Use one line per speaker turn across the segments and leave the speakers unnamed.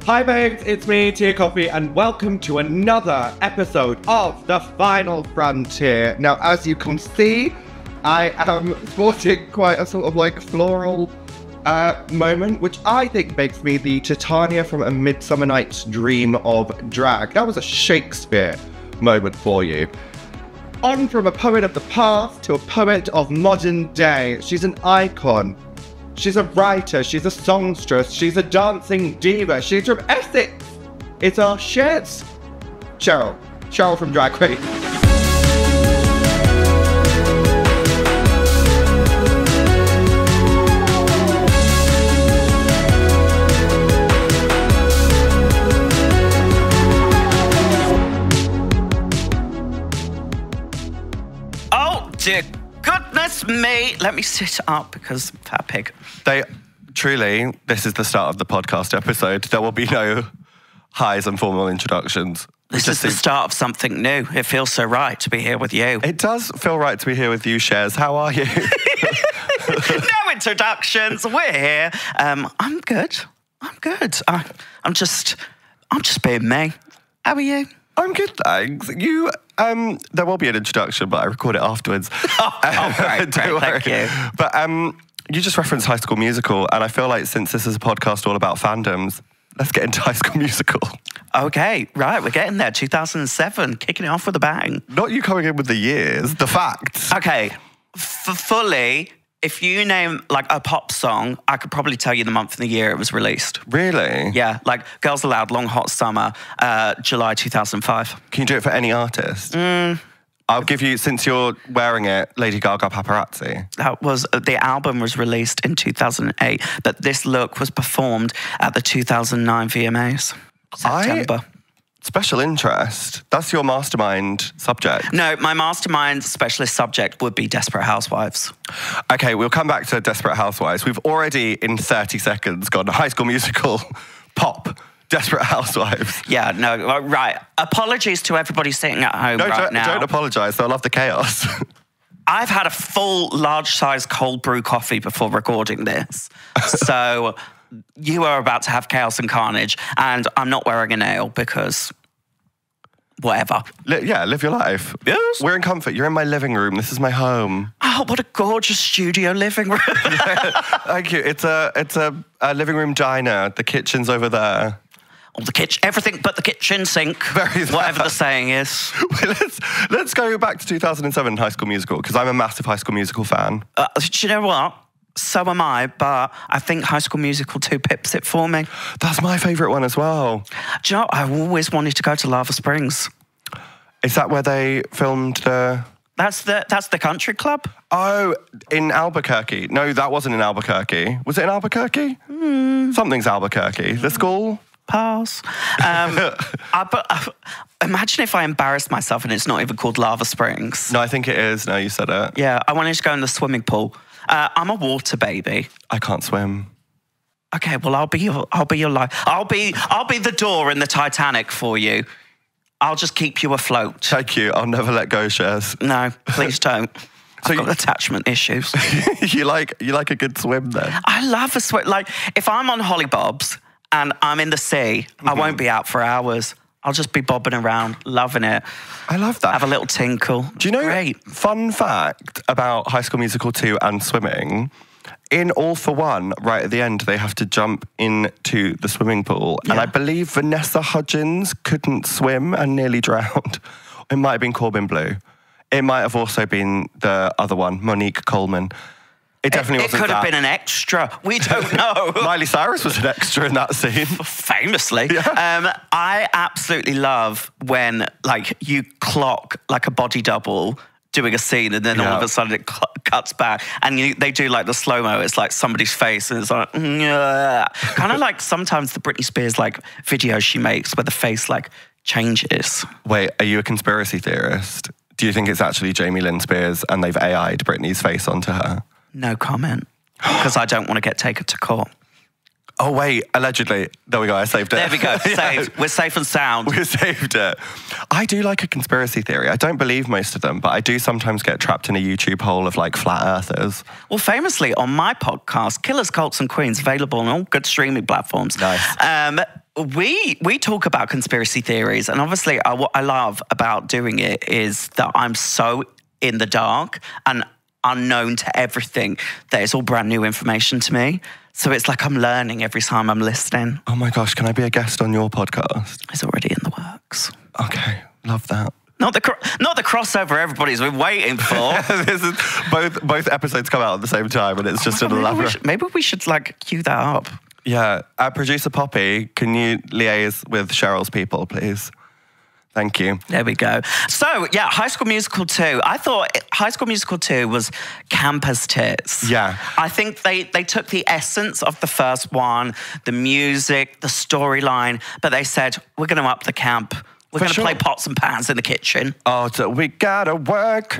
Hi babes, it's me, Kofi, and welcome to another episode of the Final FronTia. Now, as you can see, I am sporting quite a sort of like floral moment, which I think makes me the Titania from A Midsummer Night's Dream of drag. That was a Shakespeare moment for you. On from a poet of the past to a poet of modern day. She's an icon. She's a writer, she's a songstress, she's a dancing diva, she's from Essex. It's our Cheryl. Cheryl from Drag Race.
Oh, dear goodness me. Let me sit up because fat pig.
Truly, this is the start of the podcast episode. There will be no highs and formal introductions.
This is the start of something new. It feels so right to be here with you.
It does feel right to be here with you, Shares. How are you?
No introductions. We're here. I'm good. I'm just being me. How are you?
I'm good, thanks. There will be an introduction, but I record it afterwards.
Great, thank you.
But you just referenced High School Musical, and I feel like since this is a podcast all about fandoms, let's get into High School Musical.
Okay, right, we're getting there. 2007, kicking it off with a bang.
Not you coming in with the years, the facts.
Okay, fully, if you name like a pop song, I could probably tell you the month and the year it was released.
Really?
Yeah, like Girls Aloud, Long Hot Summer, July 2005.
Can you do it for any artist? I'll give you, since you're wearing it, Lady Gaga Paparazzi.
That was, the album was released in 2008, but this look was performed at the 2009 VMAs, September.
Special interest. That's your mastermind subject.
No, my mastermind specialist subject would be Desperate Housewives.
Okay, we'll come back to Desperate Housewives. We've already, in 30 seconds, gone High School Musical, pop, Desperate Housewives.
Yeah, no, right. Apologies to everybody sitting at home now.
Don't apologise. They'll love the chaos.
I've had a full, large-size cold brew coffee before recording this. So you are about to have chaos and carnage, and I'm not wearing a nail because whatever.
Live your life.
Yes.
We're in comfort. You're in my living room. This is my home.
Oh, what a gorgeous studio living room.
Thank you. It's a living room diner. The kitchen's over there.
Oh, the kitchen, everything but the kitchen sink. Whatever the saying is.
Let's go back to 2007 High School Musical, because I'm a massive High School Musical fan.
Do you know what? So am I, but I think High School Musical 2 pips it for me.
That's my favourite one as well.
Do you know, I always wanted to go to Lava Springs.
Is that where they filmed the...
That's the country club?
Oh, in Albuquerque. No, that wasn't in Albuquerque. Was it in Albuquerque? Something's Albuquerque. The school?
Pass. Imagine if I embarrassed myself and it's not even called Lava Springs.
No, I think it is. No, you said it.
Yeah, I wanted to go in the swimming pool. I'm a water baby.
I can't swim.
Okay, well, I'll be your life. I'll be the door in the Titanic for you. I'll just keep you afloat.
Thank you. I'll never let go, Shares.
No, please don't. I've got attachment issues.
You like a good swim then?
I love a swim. Like, if I'm on Hollybobs and I'm in the sea, I won't be out for hours. I'll just be bobbing around, loving it.
I love that.
Have a little tinkle.
Do you know,
great.
Fun fact about High School Musical 2 and swimming, in All for One, right at the end, they have to jump into the swimming pool. Yeah. And I believe Vanessa Hudgens couldn't swim and nearly drowned. It might have been Corbin Bleu. It might have also been the other one, Monique Coleman. It definitely wasn't that. It
could have been an extra. We don't know.
Miley Cyrus was an extra in that scene.
Famously.
Yeah.
I absolutely love when, like, you clock, like, a body double doing a scene and then all of a sudden it cuts back and they do, like, the slow-mo. It's, like, somebody's face and it's like, kind of like sometimes the Britney Spears, like, videos she makes where the face, like, changes.
Wait, are you a conspiracy theorist? Do you think it's actually Jamie Lynn Spears and they've AI'd Britney's face onto her?
No comment, because I don't want to get taken to court.
Oh, wait, allegedly. There we go, I saved it.
There we go, saved. We're safe and sound.
We saved it. I do like a conspiracy theory. I don't believe most of them, but I do sometimes get trapped in a YouTube hole of, like, flat earthers.
Well, famously, on my podcast, Killers, Cults and Queens, available on all good streaming platforms.
Nice.
we talk about conspiracy theories, and obviously what I love about doing it is that I'm so in the dark and unknown to everything that it's all brand new information to me. So it's like I'm learning every time I'm listening.
Oh my gosh, can I be a guest on your podcast?
It's already in the works.
Okay, love that.
Not the crossover everybody's been waiting for.
This is both episodes come out at the same time, and it's just an elaborate.
Maybe we should like cue that up.
Yeah, producer Poppy, can you liaise with Cheryl's people, please? Thank you.
There we go. So, yeah, High School Musical 2. I thought High School Musical 2 was camp as tits.
Yeah.
I think they took the essence of the first one, the music, the storyline, but they said, we're going to up the camp. We're going to play pots and pans in the kitchen.
Oh, so we gotta work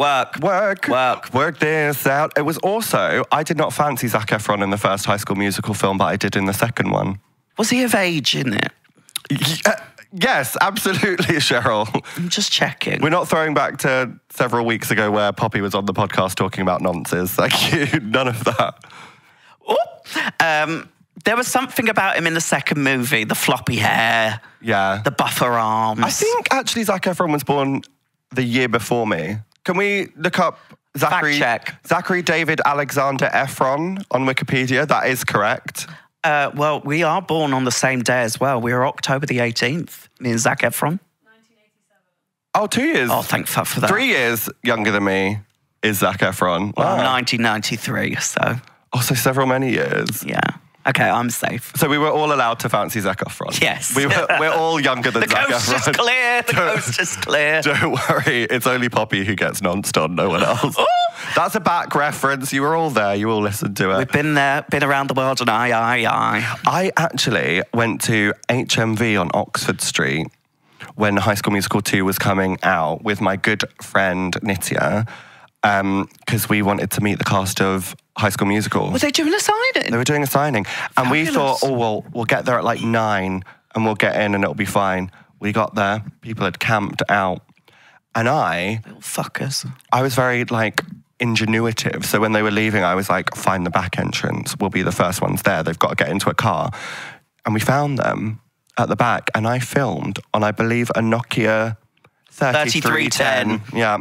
this out. It was also, I did not fancy Zac Efron in the first High School Musical film, but I did in the second one.
Was he of age in it?
Yes, absolutely, Cheryl.
I'm just checking.
We're not throwing back to several weeks ago where Poppy was on the podcast talking about nonsense. Thank you. None of that.
Oh, there was something about him in the second movie, the floppy hair, the buffer arms.
I think actually Zac Efron was born the year before me. Can we look up Zachary David Alexander Efron on Wikipedia? That is correct.
Well, we are born on the same day as well. We are October the 18th, me and Zac Efron.
1987. Oh, 2 years.
Oh, thank fuck for that.
3 years younger than me is Zac Efron.
Well, 1993, so.
Oh, so many years.
Yeah. Okay, I'm safe.
So we were all allowed to fancy Zac Efron?
Yes.
We're all younger than Zac Efron.
The coast is clear. The coast is clear.
Don't worry. It's only Poppy who gets nonced on, no one else. That's a back reference. You were all there. You all listened to it.
We've been there, been around the world, and I.
I actually went to HMV on Oxford Street when High School Musical 2 was coming out with my good friend Nitya, because we wanted to meet the cast of High School Musical.
Were they doing a signing?
They were doing a signing. And
Fabulous.
We thought, oh, well, we'll get there at like 9 and we'll get in and it'll be fine. We got there. People had camped out. And
Little fuckers.
I was very, like, ingenuitive. So when they were leaving, I was like, find the back entrance. We'll be the first ones there. They've got to get into a car. And we found them at the back. And I filmed on, I believe, a Nokia 3310. Yeah.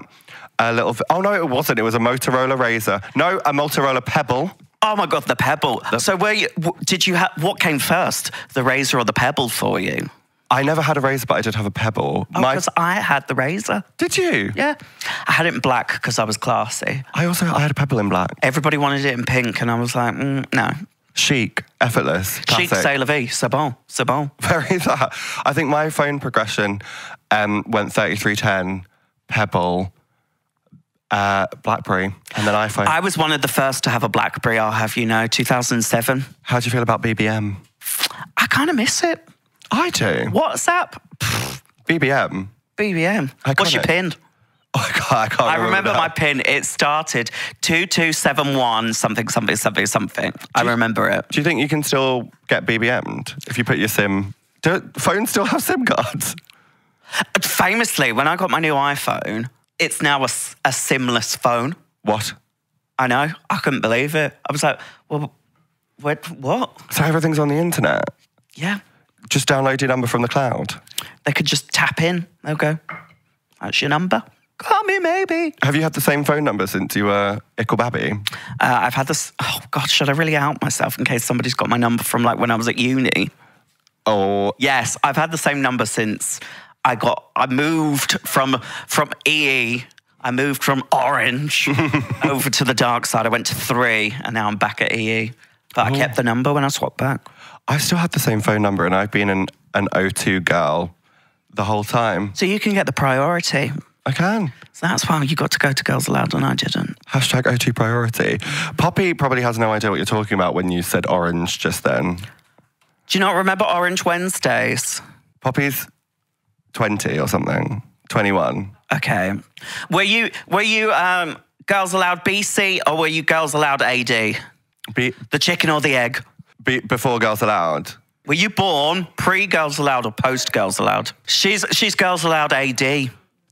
A little. Oh, no, it wasn't. It was a Motorola Razr. No, a Motorola Pebble.
Oh, my God, the Pebble. So what came first, the Razr or the Pebble for you?
I never had a Razr, but I did have a Pebble.
Oh, because I had the Razr.
Did you?
Yeah. I had it in black because I was classy.
I had a Pebble in black.
Everybody wanted it in pink, and I was like, no.
Chic, effortless, classic.
Chic, c'est la vie, c'est bon, c'est bon.
Very that. I think my phone progression went 3310, Pebble, BlackBerry, and then iPhone.
I was one of the first to have a BlackBerry, I'll have you know, 2007.
How do you feel about BBM?
I kind of miss it.
I do.
WhatsApp?
BBM?
BBM. What's your PIN?
Oh, I can't
remember my PIN. It started 2271 something. I remember it.
Do you think you can still get BBM'd if you put your SIM? Do phones still have SIM cards?
Famously, when I got my new iPhone, it's now a SIM-less phone.
What?
I know. I couldn't believe it. I was like, well, what?
So everything's on the internet?
Yeah.
Just download your number from the cloud?
They could just tap in. They'll go, that's your number. Call me, maybe.
Have you had the same phone number since you were Ickle Babby?
I've had this... Oh, God, should I really out myself in case somebody's got my number from, like, when I was at uni?
Oh.
Yes, I've had the same number since I moved from EE. I moved from Orange over to the dark side. I went to 3, and now I'm back at EE. But I kept the number when I swapped back.
I still had the same phone number, and I've been an O2 girl the whole time.
So you can get the priority.
I can.
So that's why you got to go to Girls Aloud and I didn't.
Hashtag O2 priority. Poppy probably has no idea what you're talking about when you said Orange just then.
Do you not remember Orange Wednesdays?
Poppy's 20 or something. 21.
Okay. Were you Girls Aloud BC or were you Girls Aloud AD? The chicken or the egg?
Before Girls Aloud.
Were you born pre-Girls Aloud or post-Girls Aloud? She's Girls Aloud AD.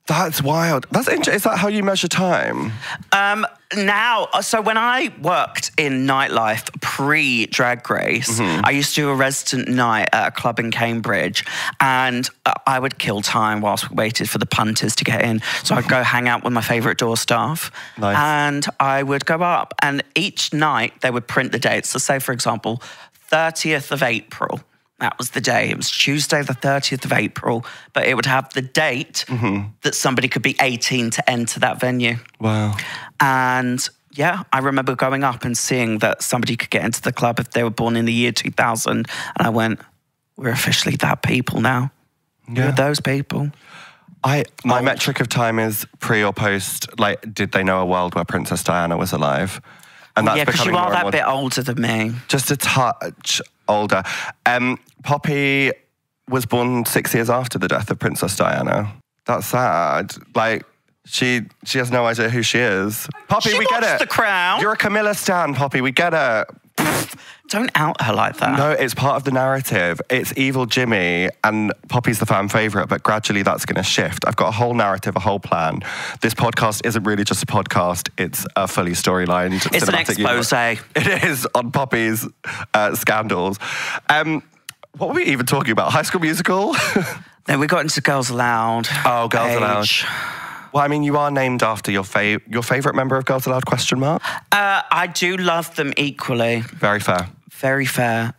That's wild. That's interesting. Is that how you measure time?
So when I worked in nightlife pre-Drag Race, I used to do a resident night at a club in Cambridge, and I would kill time whilst we waited for the punters to get in. So I'd go hang out with my favourite door staff, and I would go up, and each night they would print the dates. So say, for example, 30th of April. That was the day. It was Tuesday, the 30th of April, but it would have the date that somebody could be 18 to enter that venue.
Wow.
And yeah, I remember going up and seeing that somebody could get into the club if they were born in the year 2000. And I went, we're officially that people now. Yeah. We're those people.
My metric of time is pre or post. Like, did they know a world where Princess Diana was alive? And that's
because you are that bit older than me.
Just a touch older. Poppy was born 6 years after the death of Princess Diana. That's sad. Like, she has no idea who she is. Poppy, we get it.
The Crown.
You're a Camilla stan, Poppy. We get it.
Don't out her like that.
No, it's part of the narrative. It's evil Jimmy and Poppy's the fan favourite, but gradually that's going to shift. I've got a whole narrative, a whole plan. This podcast isn't really just a podcast. It's a fully storylined
It's an expose.
It is on Poppy's scandals. What were we even talking about? High School Musical?
Then we got into Girls Aloud.
Oh, Girls Aloud. Well, I mean, you are named after your favourite member of Girls Aloud, question mark?
I do love them equally.
Very fair.
Very fair.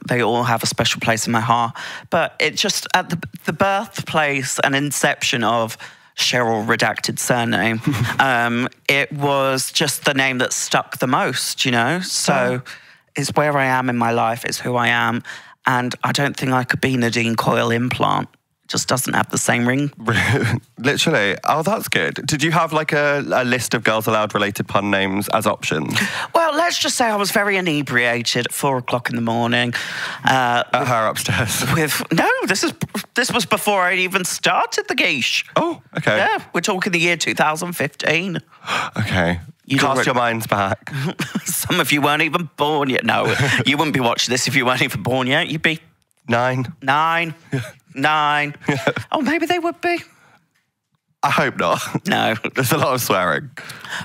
They all have a special place in my heart. But it just, at the birthplace and inception of Cheryl redacted surname, it was just the name that stuck the most, you know? So it's where I am in my life. It's who I am. And I don't think I could be Nadine Coyle Implant. Just doesn't have the same ring.
Literally. Oh, that's good. Did you have like a list of Girls Aloud related pun names as options?
Well, let's just say I was very inebriated at 4 o'clock in the morning.
At her upstairs?
This was before I even started the geesh.
Oh, okay.
Yeah, we're talking the year 2015.
Okay. Cast your minds back.
Some of you weren't even born yet. No, you wouldn't be watching this if you weren't even born yet. You'd be...
9.
9. Oh, maybe they would be.
I hope not.
No.
There's a lot of swearing.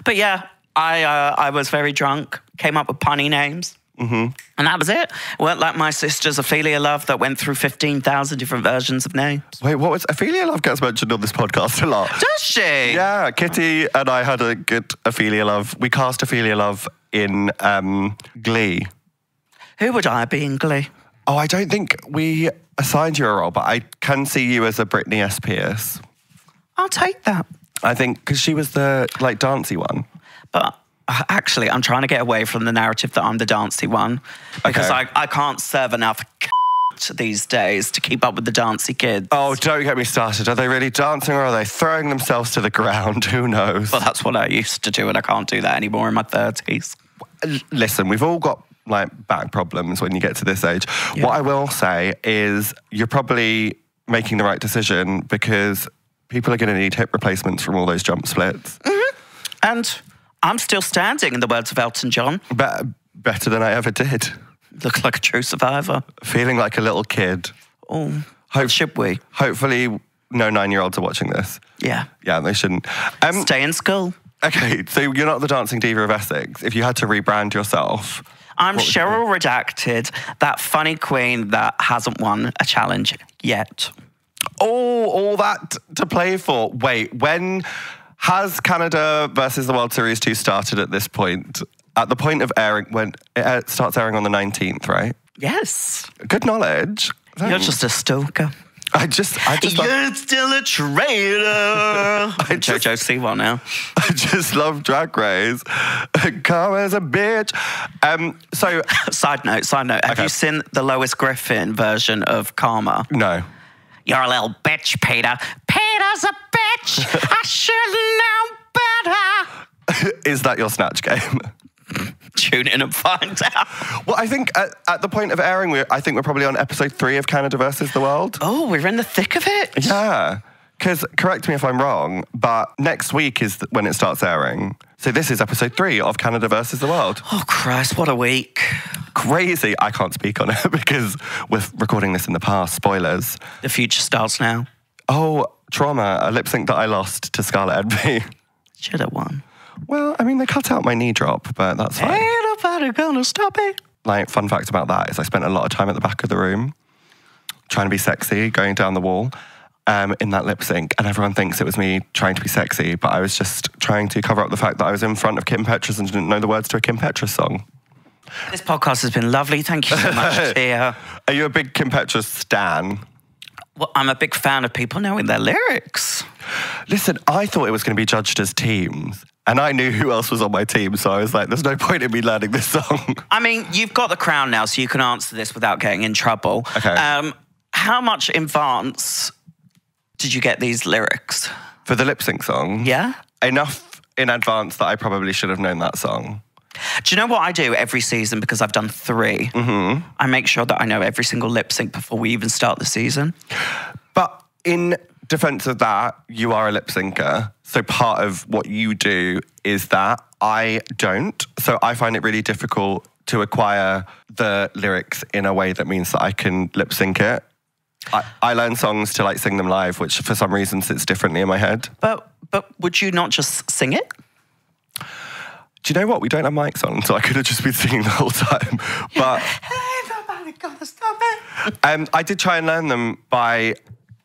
But yeah, I was very drunk, came up with punny names. And that was it. Weren't like my sisters Ophelia Love that went through 15,000 different versions of names.
Wait, what was... Ophelia Love gets mentioned on this podcast a lot.
Does she?
Yeah, Kitty and I had a good Ophelia Love. We cast Ophelia Love in Glee.
Who would I be in Glee?
Oh, I don't think we assigned you a role, but I can see you as a Britney S. Pierce.
I'll take that.
I think, because she was the, like, dancey one.
But... actually, I'm trying to get away from the narrative that I'm the dancey one because I can't serve enough these days to keep up with the dancey kids.
Oh, don't get me started. Are they really dancing or are they throwing themselves to the ground? Who knows?
Well, that's what I used to do and I can't do that anymore in my 30s.
Listen, we've all got like back problems when you get to this age. Yeah. What I will say is you're probably making the right decision because people are going to need hip replacements from all those jump splits.
And... I'm still standing, in the words of Elton John.
Better than I ever did.
Look like a true survivor.
Feeling like a little kid.
Oh, should we?
Hopefully no 9-year-olds are watching this.
Yeah.
Yeah, they shouldn't.
Stay in school.
Okay, so you're not the dancing diva of Essex. If you had to rebrand yourself...
I'm Cheryl Redacted, that funny queen that hasn't won a challenge yet.
Oh, all that to play for. Wait, when... Has Canada versus the World Series 2 started at this point? At the point of airing, when it starts airing on the 19th, right?
Yes.
Good knowledge.
You're just a stalker.
You're
still a traitor. JoJo Siwa now.
I just love Drag Race. Karma's a bitch. So,
Side note. Have you seen the Lois Griffin version of Karma?
No.
You're a little bitch, Peter. Peter's a bitch. I should know better.
Is that your Snatch game?
Tune in and find out.
Well, I think at the point of airing, I think we're probably on episode 3 of Canada versus the World.
Oh, we're in the thick of it.
Yeah. Because, correct me if I'm wrong, but next week is when it starts airing. So this is episode 3 of Canada versus the World.
Oh, Christ, what a week.
Crazy. I can't speak on it because we're recording this in the past. Spoilers.
The future starts now.
Oh, Trauma, a lip sync that I lost to Scarlet Envy.
Should have won.
Well, I mean, they cut out my knee drop, but that's fine.
Ain't nobody gonna stop it.
Like, fun fact about that is I spent a lot of time at the back of the room trying to be sexy, going down the wall in that lip sync. And everyone thinks it was me trying to be sexy, but I was just trying to cover up the fact that I was in front of Kim Petras and didn't know the words to a Kim Petras song.
This podcast has been lovely. Thank you so much, Tia.
Are you a big Kim Petras stan?
Well, I'm a big fan of people knowing their lyrics.
Listen, I thought it was going to be judged as teams. And I knew who else was on my team, so I was like, there's no point in me learning this song.
I mean, you've got the crown now, so you can answer this without getting in trouble.
Okay.
How much in advance did you get these lyrics?
For the lip sync song?
Yeah.
Enough in advance that I probably should have known that song.
Do you know what I do every season, because I've done 3? Mm-hmm. I make sure that I know every single lip sync before we even start the season.
But in defense of that, you are a lip syncer. So part of what you do is that. I don't. So I find it really difficult to acquire the lyrics in a way that means that I can lip sync it. I learn songs to like sing them live, which for some reason sits differently in my head.
But would you not just sing it?
Do you know what? We don't have mics on, so I could have just been singing the whole time. But
Ain't nobody gonna stop it.
I did try and learn them by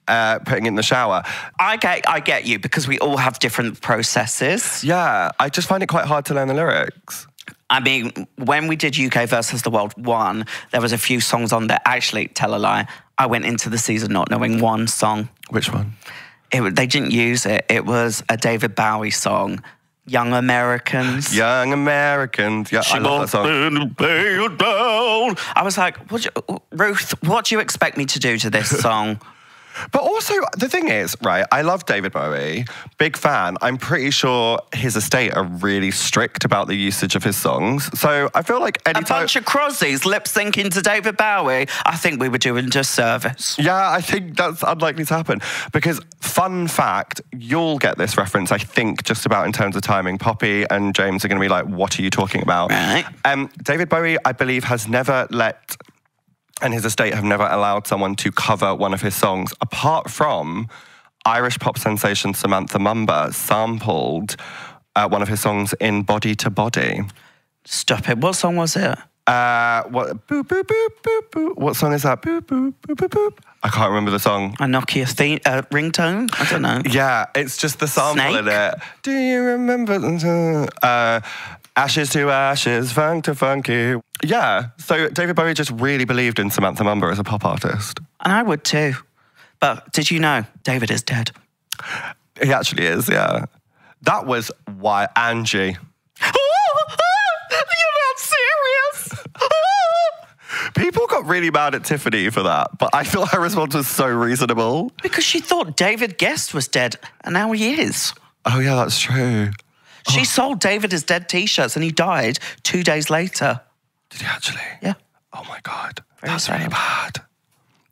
putting it in the shower.
I get you, because we all have different processes.
Yeah, I just find it quite hard to learn the lyrics.
I mean, when we did UK versus the World 1, there was a few songs on there. Actually, tell a lie, I went into the season not knowing one song.
Which one?
They didn't use it. It was a David Bowie song, Young Americans.
Young Americans. Yeah, I love that song.
I was like, Ruth, what do you expect me to do to this song?
But also, the thing is, right, I love David Bowie, big fan. I'm pretty sure his estate are really strict about the usage of his songs. So I feel like
a bunch of Crosleys lip-syncing to David Bowie, I think we were doing disservice.
Yeah, I think that's unlikely to happen. Because, fun fact, you'll get this reference, I think, just about in terms of timing. Poppy and James are going to be like, what are you talking about?
Right.
David Bowie, I believe, has never let... and his estate have never allowed someone to cover one of his songs, apart from Irish pop sensation Samantha Mumba sampled one of his songs in Body to Body.
Stop it. What song was it?
What? Boop, boop, boop, boop, boop. What song is that? Boop, boop, boop, boop, boop. I can't remember the song.
A Nokia ringtone? I don't know.
Yeah, it's just the sample in it. Do you remember? Ashes to ashes, funk to funky. Yeah, so David Bowie just really believed in Samantha Mumba as a pop artist.
And I would too. But did you know David is dead?
He actually is, yeah. That was why Angie.
You're not serious?
People got really mad at Tiffany for that, but I thought her response was so reasonable.
Because she thought David Guest was dead, and now he is.
Oh yeah, that's true.
She sold David his dead t-shirts and he died 2 days later.
Did he actually?
Yeah.
Oh my God.
Very
That's
sad.
really bad.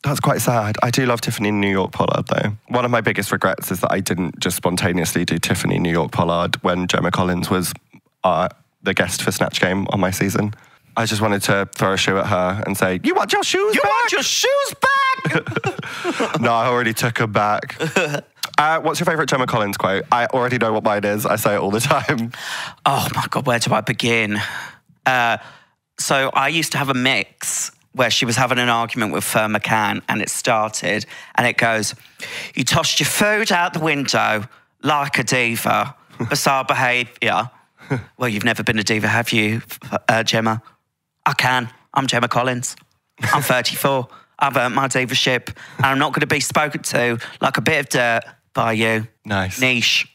That's quite sad. I do love Tiffany New York Pollard though. One of my biggest regrets is that I didn't just spontaneously do Tiffany New York Pollard when Gemma Collins was the guest for Snatch Game on my season. I just wanted to throw a shoe at her and say, you want your shoes back?
You want your shoes back?
No, I already took them back. What's your favourite Gemma Collins quote? I already know what mine is. I say it all the time.
Oh my God, where do I begin? So I used to have a mix where she was having an argument with Fern McCann and it started and it goes, you tossed your food out the window like a diva, bizarre behaviour. Well, you've never been a diva, have you, Gemma? I can. I'm Gemma Collins. I'm 34. I've earned my diva-ship and I'm not going to be spoken to like a bit of dirt by you.
Nice.
Niche.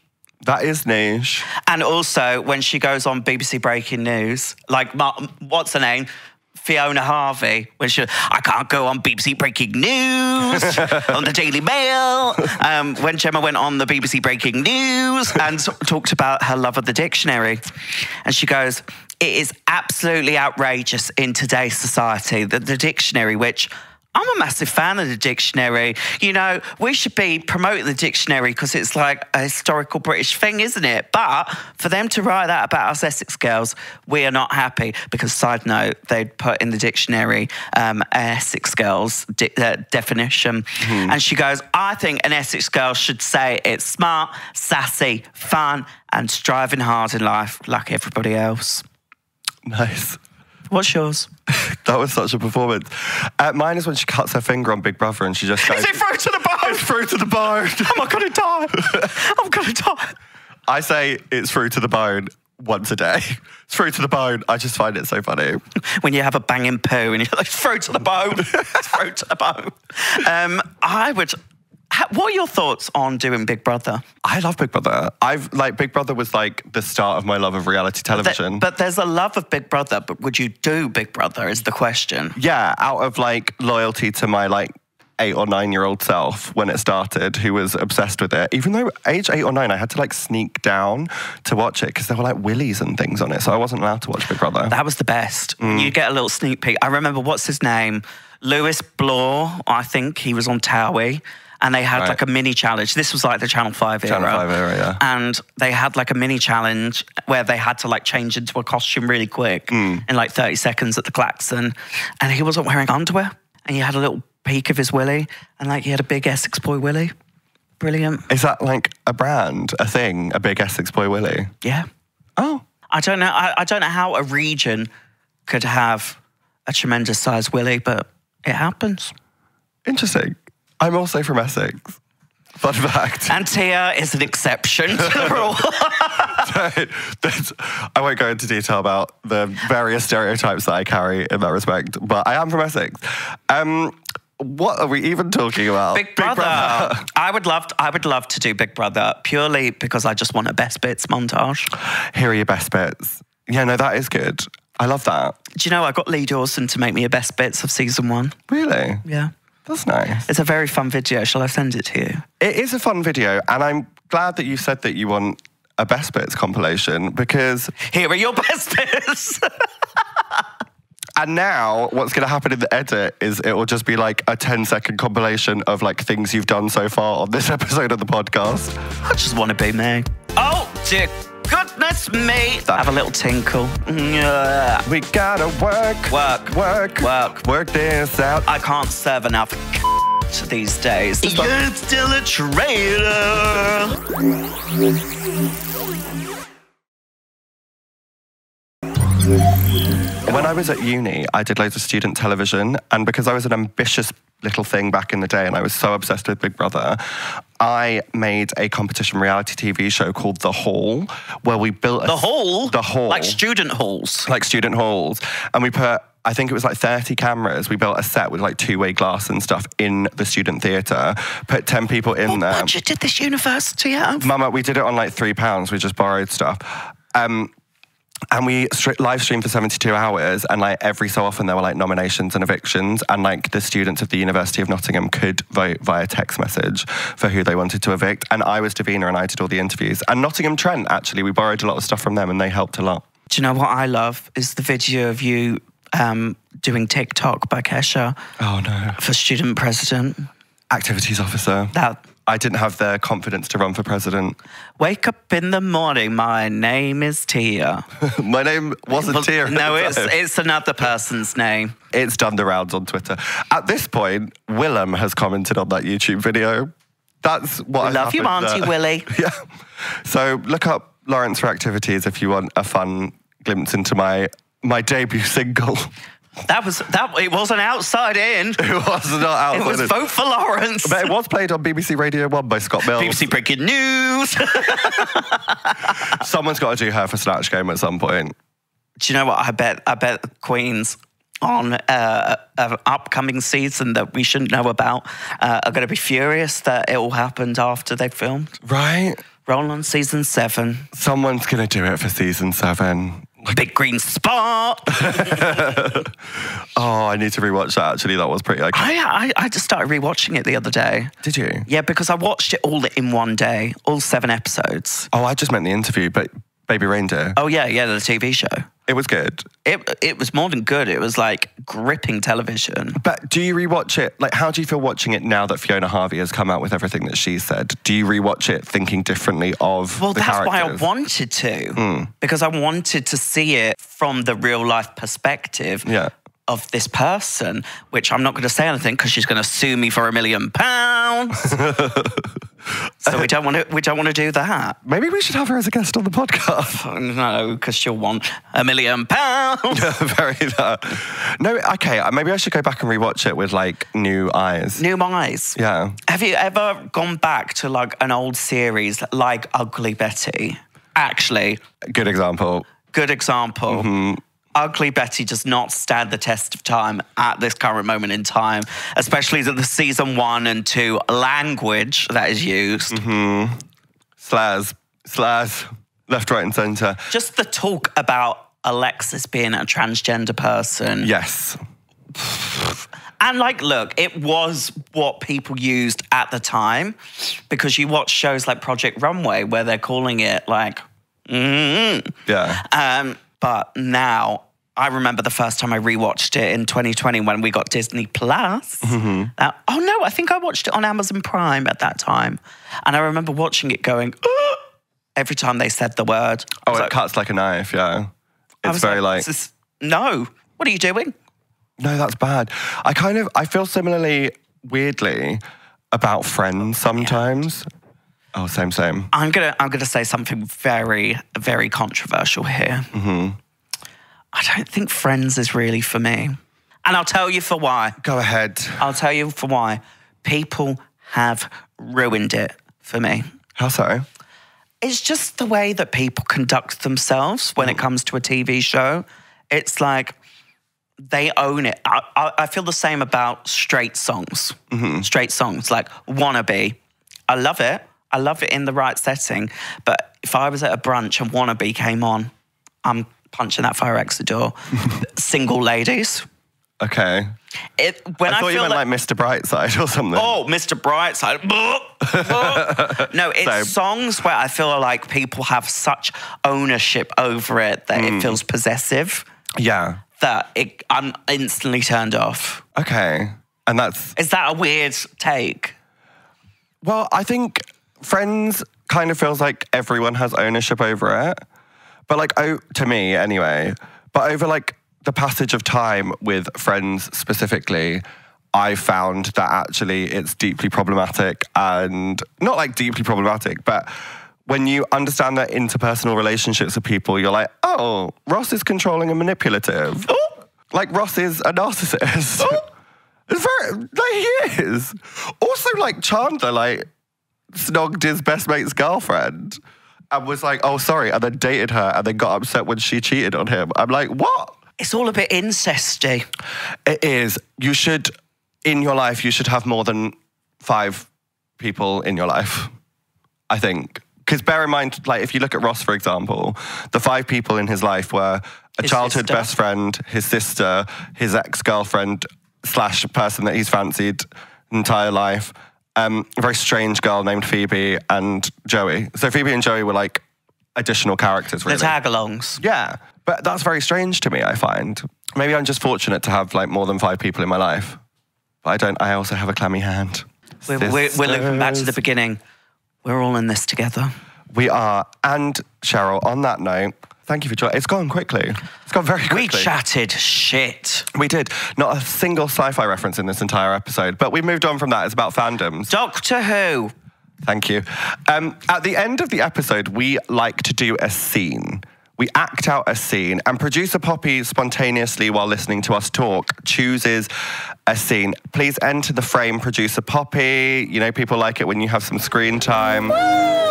That is niche.
And also, when she goes on BBC Breaking News, like, what's her name? Fiona Harvey, when I can't go on BBC Breaking News, on the Daily Mail. When Gemma went on the BBC Breaking News and talked about her love of the dictionary. And she goes, it is absolutely outrageous in today's society that the dictionary, which I'm a massive fan of the dictionary. You know, we should be promoting the dictionary because it's like a historical British thing, isn't it? But for them to write that about us Essex girls, we are not happy because, side note, they'd put in the dictionary Essex girls definition. And she goes, I think an Essex girl should say it's smart, sassy, fun, and striving hard in life like everybody else.
Nice.
What's yours?
That was such a performance. Mine is when she cuts her finger on Big Brother and she just goes...
Is it through to the bone?
It's through to the bone.
Am I going to die? I'm going to die.
I say it's through to the bone once a day. It's through to the bone. I just find it so funny.
When you have a banging poo and you're like, through to the bone. It's through to the bone. What are your thoughts on doing Big Brother?
I love Big Brother. Big Brother was like the start of my love of reality television.
But there's a love of Big Brother, but would you do Big Brother is the question.
Yeah, out of like loyalty to my like 8 or 9-year-old self when it started, who was obsessed with it. Even though age 8 or 9, I had to like sneak down to watch it because there were like willies and things on it, so I wasn't allowed to watch Big Brother.
That was the best. You get a little sneak peek. I remember, what's his name? Lewis Bloor, I think. He was on Towie. And they had like a mini challenge. This was like the Channel 5 era.
Channel 5 era, yeah.
And they had like a mini challenge where they had to like change into a costume really quick in like 30 seconds at the klaxon. And he wasn't wearing underwear. And you had a little peek of his willy. And like he had a big Essex boy willy. Brilliant.
Is that like a brand, a thing, a big Essex boy willy?
Yeah.
Oh.
I don't know. I don't know how a region could have a tremendous size willy, but it happens.
Interesting. I'm also from Essex. Fun fact.
And Tia is an exception to the rule.
I won't go into detail about the various stereotypes that I carry in that respect, but I am from Essex. What are we even talking about?
Big Brother. I would love to do Big Brother purely because I just want a best bits montage.
Here are your best bits. Yeah, no, that is good. I love that.
Do you know I got Lee Dawson to make me a best bits of season 1?
Really?
Yeah.
That's nice.
It's a very fun video. Shall I send it to you?
It is a fun video, and I'm glad that you said that you want a Best Bits compilation because...
Here are your best bits.
And now what's going to happen in the edit is it will just be like a 10-second compilation of like things you've done so far on this episode of the podcast.
I just want to be me. Oh, dear goodness me. Have a little tinkle.
We gotta work this out.
I can't serve enough these days. You're still a traitor.
When I was at uni, I did loads of student television, and because I was an ambitious little thing back in the day and I was so obsessed with Big Brother, I made a competition reality TV show called The Hall, where we built
The Hall?
The Hall.
Like student halls?
Like student halls. And we put, I think it was like 30 cameras. We built a set with like two-way glass and stuff in the student theatre, put 10 people in there.
What budget did this university have?
Mama, we did it on like £3. We just borrowed stuff. And we live streamed for 72 hours, and like every so often there were like nominations and evictions, and like the students of the University of Nottingham could vote via text message for who they wanted to evict. And I was Davina and I did all the interviews. And Nottingham Trent, actually, we borrowed a lot of stuff from them and they helped a lot.
Do you know what I love is the video of you doing TikTok by Kesha.
Oh no.
For student president.
Activities officer. I didn't have the confidence to run for president.
Wake up in the morning, my name is Tia.
My name wasn't Tia.
No, it's another person's name.
It's done the rounds on Twitter. At this point, Willem has commented on that YouTube video. That's what I
love you, Auntie Willie.
Yeah. So look up Lawrence for Activities if you want a fun glimpse into my debut single.
It wasn't outside in.
It was not outside in.
It was Vote for Lawrence.
But it was played on BBC Radio 1 by Scott Mills.
BBC Breaking News.
Someone's got to do her for Snatch Game at some point.
Do you know what? I bet Queens on an upcoming season that we shouldn't know about are going to be furious that it all happened after they filmed.
Right.
Roll on season 7.
Someone's going to do it for season 7.
Big green spot.
Oh, I need to rewatch that, actually. That was pretty iconic.
I just started rewatching it the other day.
Did you?
Yeah, because I watched it all in one day, all 7 episodes.
Oh, I just meant the interview, but Baby Reindeer.
Oh, yeah, the TV show.
It was good.
It was more than good. It was like gripping television.
But do you rewatch it? Like, how do you feel watching it now that Fiona Harvey has come out with everything that she said? Do you rewatch it thinking differently of the characters?
Why I wanted to. Because I wanted to see it from the real life perspective.
Yeah.
Of this person, which I'm not going to say anything because she's going to sue me for £1 million. So we don't want to do that.
Maybe we should have her as a guest on the podcast.
Oh, no, because she'll want £1 million.
Very that. No, okay. Maybe I should go back and rewatch it with like new eyes.
New eyes.
Yeah.
Have you ever gone back to like an old series like Ugly Betty? Actually,
good example.
Good example. Ugly Betty does not stand the test of time at this current moment in time, especially the season 1 and 2 language that is used.
Slurs, left, right and centre.
Just the talk about Alexis being a transgender person.
Yes.
And like, look, it was what people used at the time because you watch shows like Project Runway where they're calling it like,
yeah.
But now, I remember the first time I rewatched it in 2020 when we got Disney Plus. Oh no, I think I watched it on Amazon Prime at that time. And I remember watching it going, every time they said the word.
Oh, it cuts like a knife, yeah. It's very like...
No, what are you doing?
No, that's bad. I feel similarly, weirdly, about Friends sometimes. Oh, same.
I'm gonna say something very, very controversial here. I don't think Friends is really for me. And I'll tell you for why.
Go ahead.
I'll tell you for why. People have ruined it for me.
How so?
It's just the way that people conduct themselves when it comes to a TV show. It's like they own it. I feel the same about straight songs. Straight songs, like Wannabe. I love it. I love it in the right setting. But if I was at a brunch and Wannabe came on, I'm punching that fire exit door. Single ladies.
Okay. I thought you meant like Mr. Brightside or something.
Oh, Mr. Brightside. No, it's songs where I feel like people have such ownership over it that it feels possessive.
Yeah.
That I'm instantly turned off.
Okay. And that's...
Is that a weird take?
Well, I think Friends kind of feels like everyone has ownership over it. But like, to me anyway, but over like the passage of time with Friends specifically, I found that actually it's deeply problematic, and not like deeply problematic, but when you understand that interpersonal relationships with people, you're like, oh, Ross is controlling and manipulative. Like Ross is a narcissist. It's very, like he is. Also like Chandler, like snogged his best mate's girlfriend and was like, oh, sorry, and then dated her and then got upset when she cheated on him. I'm like, what?
It's all a bit incesty.
It is. You should, in your life, you should have more than 5 people in your life, I think. Because bear in mind, like, if you look at Ross, for example, the 5 people in his life were his childhood best friend, his sister, his ex-girlfriend / person that he's fancied entire life, a very strange girl named Phoebe, and Joey. So Phoebe and Joey were like additional characters, really.
The tag-alongs.
Yeah, but that's very strange to me, I find. Maybe I'm just fortunate to have like more than 5 people in my life. But I also have a clammy hand.
We're looking back to the beginning. We're all in this together.
We are. And Cheryl, on that note, thank you for joining. It's gone quickly. It's gone very quickly.
We chatted shit.
We did. Not a single sci-fi reference in this entire episode, but we moved on from that. It's about fandoms.
Doctor Who.
Thank you. At the end of the episode, we like to do a scene. We act out a scene, and producer Poppy spontaneously, while listening to us talk, chooses a scene. Please enter the frame, producer Poppy. You know, people like it when you have some screen time.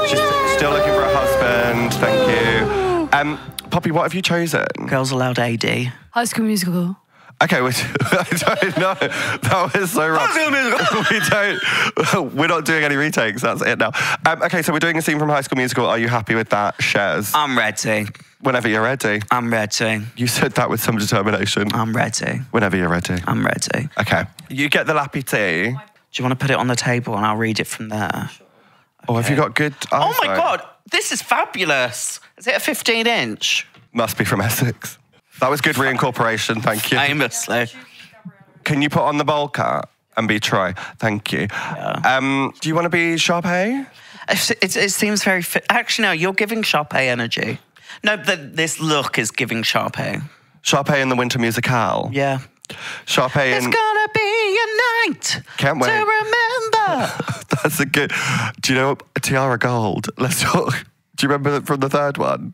She's still looking for a husband. Thank you. Poppy, what have you chosen?
Girls Aloud AD.
High School Musical.
Okay, I don't know. That was so wrong. We're not doing any retakes. That's it now. Okay, so we're doing a scene from High School Musical. Are you happy with that, Shez?
I'm ready.
Whenever you're ready.
I'm ready.
You said that with some determination.
I'm ready.
Whenever you're ready.
I'm ready.
Okay. You get the lappy tea.
Do you want to put it on the table and I'll read it from there? Sure. Okay.
Oh, have you got good eyesight?
Oh my God, this is fabulous. Is it a 15-inch?
Must be from Essex. That was good reincorporation, thank you.
Famously.
Can you put on the bowl cut and be Troy? Thank you.
Yeah.
Do you want to be Sharpay?
It seems very... Actually, no, you're giving Sharpay energy. No, this look is giving Sharpay.
Sharpay in the Winter Musicale?
Yeah.
Sharpay in...
It's gonna be a night
Can't wait.
to remember.
That's a good... Do you know Tiara Gold? Let's talk. Do you remember from the third one?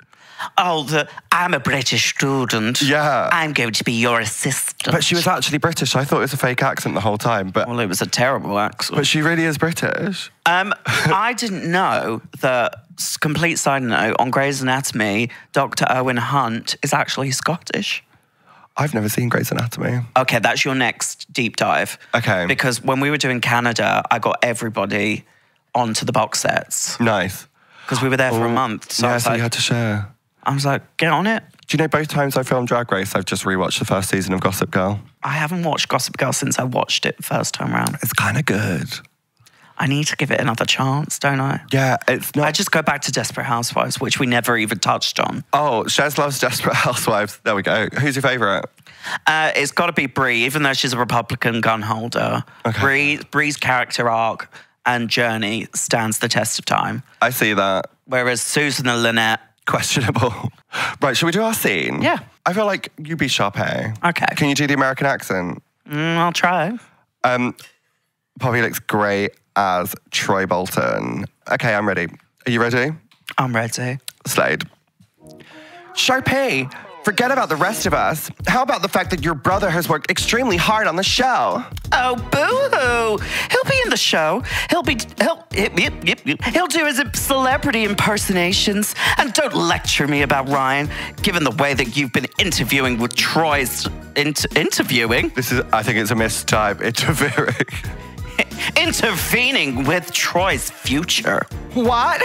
Oh, I'm a British student.
Yeah.
I'm going to be your assistant.
But she was actually British. I thought it was a fake accent the whole time. But
Well, it was a terrible accent.
But she really is British.
I didn't know that, complete side note, on Grey's Anatomy, Dr. Owen Hunt is actually Scottish.
I've never seen Grey's Anatomy.
Okay, that's your next deep dive.
Okay.
Because when we were doing Canada, I got everybody onto the box sets.
Nice.
Because we were there for a month. So,
yeah, so you had to share.
I was like, get on it.
Do you know both times I filmed Drag Race, I've just rewatched the first season of Gossip Girl?
I haven't watched Gossip Girl since I watched it first time round.
It's kind of good.
I need to give it another chance, don't I?
Yeah, it's not...
I just go back to Desperate Housewives, which we never even touched on.
Oh, Shez loves Desperate Housewives. There we go. Who's your favourite?
It's got to be Brie, even though she's a Republican gun holder.
Okay.
Brie's character arc and journey stands the test of time.
I see that.
Whereas Susan and Lynette...
Questionable. Right, shall we do our scene?
Yeah.
I feel like you be Sharpay.
Okay.
Can you do the American accent?
I'll try.
Poppy looks great as Troy Bolton. Okay, I'm ready. Are you ready?
I'm ready.
Slade. Sharpay, forget about the rest of us. How about the fact that your brother has worked extremely hard on the show?
Oh, boo-hoo. He'll be in the show. He'll do his celebrity impersonations. And don't lecture me about Ryan, given the way that you've been interviewing with Troy's... interviewing?
I think it's a mistype. Interfering.
Intervening with Troy's future.
What?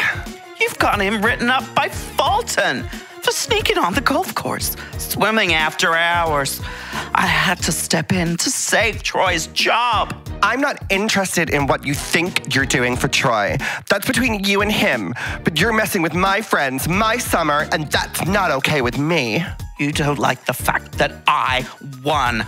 You've got him written up by Fulton for sneaking on the golf course, swimming after hours. I had to step in to save Troy's job.
I'm not interested in what you think you're doing for Troy. That's between you and him. But you're messing with my friends, my summer, and that's not okay with me.
You don't like the fact that I won.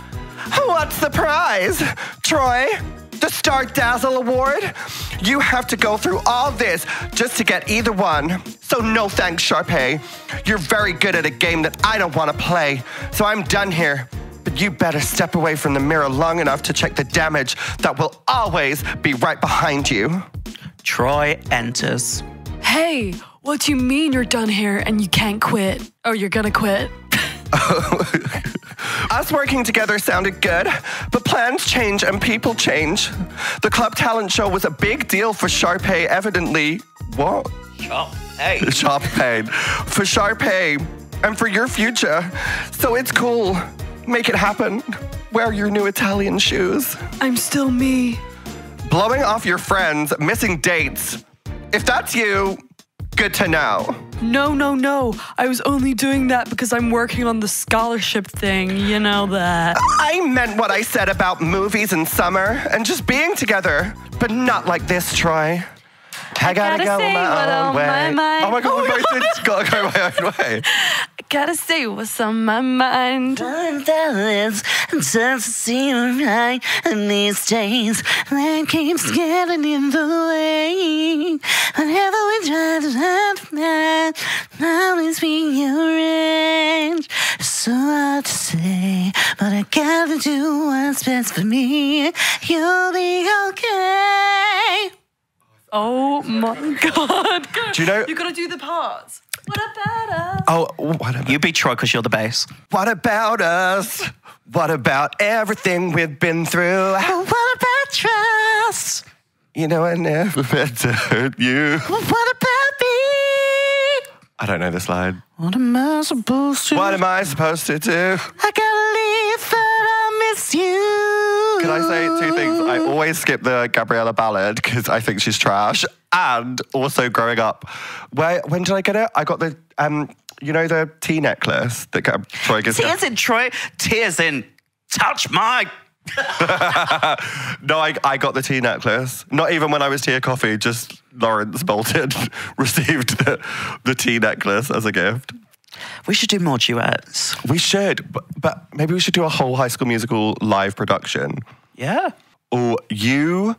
What's the prize? Troy? The Star Dazzle Award? You have to go through all this just to get either one. So no thanks, Sharpay. You're very good at a game that I don't want to play. So I'm done here. But you better step away from the mirror long enough to check the damage that will always be right behind you.
Troy enters.
Hey, what do you mean you're done here and you can't quit? Or you're gonna quit?
Us working together sounded good, but plans change and people change. The club talent show was a big deal for Sharpay, evidently. What?
Sharpay.
Sharpay. For Sharpay and for your future. So it's cool. Make it happen. Wear your new Italian shoes.
I'm still me.
Blowing off your friends, missing dates. If that's you, good to know.
No. I was only doing that because I'm working on the scholarship thing. You know that.
I meant what I said about movies and summer and just being together, but not like this, Troy. I gotta go my own way. Oh my God, we both did gotta go my own way.
I gotta say what's on my mind.
Just to see you right in these days that keeps getting in the way. Whenever we try to have always be arranged. It's so hard to say, but I gotta do what's best for me. You'll be okay.
Oh my God.
Do you know?
You gotta do the parts. What about us?
Oh, what about?
You beat Troy because you're the bass.
What about us? What about everything we've been through?
What about trust?
You know I never meant to hurt you.
What about me?
I don't know this line.
What am I supposed to?
What am I supposed to do?
I gotta leave, but I miss you.
Can I say two things? I always skip the Gabriella ballad because I think she's trash. And also growing up, when did I get it? I got the, you know, the tea necklace that Troy gives me.
Tears in Troy, tears in touch my...
No, I got the tea necklace. Not even when I was Tia Kofi, just Lawrence Bolton received the tea necklace as a gift.
We should do more duets.
We should, but maybe we should do a whole High School Musical live production.
Yeah.
Or you,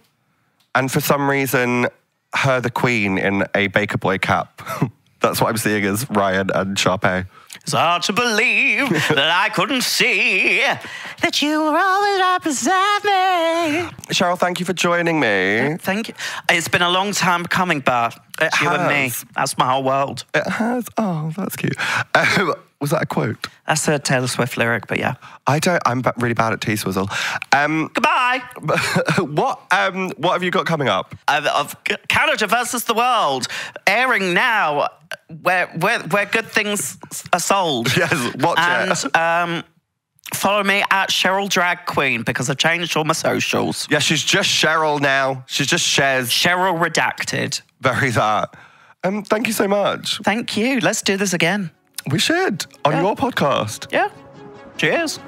and for some reason, her the Queen in a Baker Boy cap. That's what I'm seeing as Ryan and Sharpay.
It's hard to believe that I couldn't see that you were always right beside me.
Cheryl, thank you for joining me.
Thank you. It's been a long time coming, but it's you and me. That's my whole world.
It has. Oh, that's cute. Was that a quote?
That's a Taylor Swift lyric, but yeah.
I'm really bad at T-Swizzle.
Goodbye.
What have you got coming up?
Of Canada versus the world, airing now, where good things are sold.
Yes, watch it.
And follow me at Cheryl Drag Queen because I've changed all my socials.
Yeah, she's just Cheryl now. She's just Shez.
Cheryl redacted.
Very that. Thank you so much.
Thank you. Let's do this again.
We should on your podcast.
Yeah. Cheers.